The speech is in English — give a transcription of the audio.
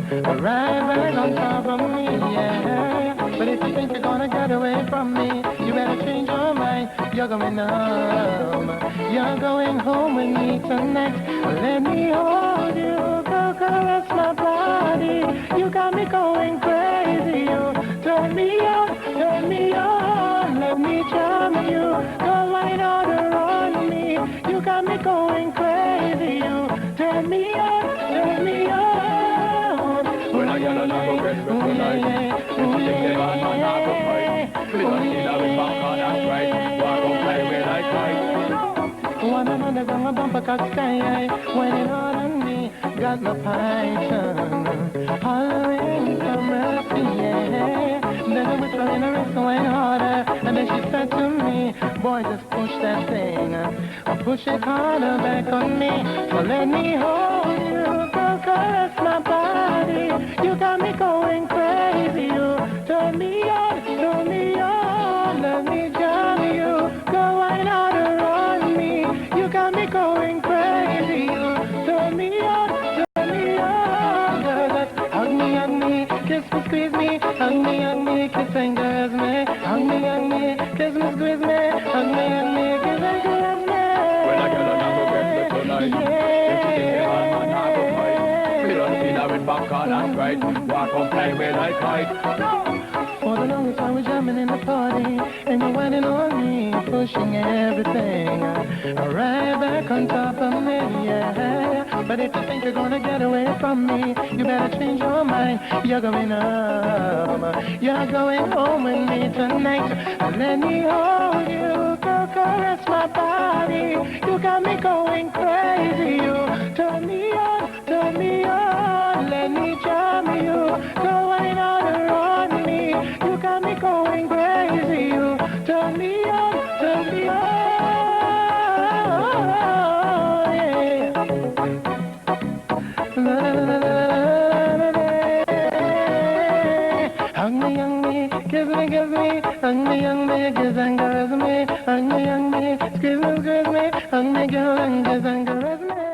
Right back on top of me, yeah. But if you think you're gonna get away from me, you better change your mind. You're going home. You're going home with me tonight. Let me hold you, go caress my body. You got me going crazy. You turn me on, turn me on. Let me charm you, go right on me. You got me going crazy. You turn me on, turn me on. When I get another breath for tonight, if you think they want my knock up right, please don't see that we back on that right. Walk on play with like right. One another gonna bump a cock sky, when it all on me, got my python, hollering for mercy, yeah. Then I was throwing her wrist going harder, and then she said to me, boy, just push that thing, or push it harder back on me, so let me hold you, go caress my body, you got me going crazy, you turn me on, let me jam you, go right out around me, you got me going crazy, you turn me on, girl, just hug me, kiss me, squeeze me, hug me, kiss and caress me, hug me, kiss me, squeeze me, hug me, kiss and caress me. When I get another breath for tonight, if you think they want my knock up right, please don't see that we back on that right. Walk on play with like right. For the longest time we're jamming in the party, and you're whining on me, pushing everything right back on top of me, yeah. But if you think you're gonna get away from me, you better change your mind. You're going home, you're going home with me tonight. Let me hold you, go caress my body. You got me going crazy. You turn me on, let me charm you, go right on around me. You got me going crazy. You turn me on, yeah. Hug me, kiss me, hug me, kiss and caress me, hug me, squeeze me, hug me, girl, and kiss and caress me.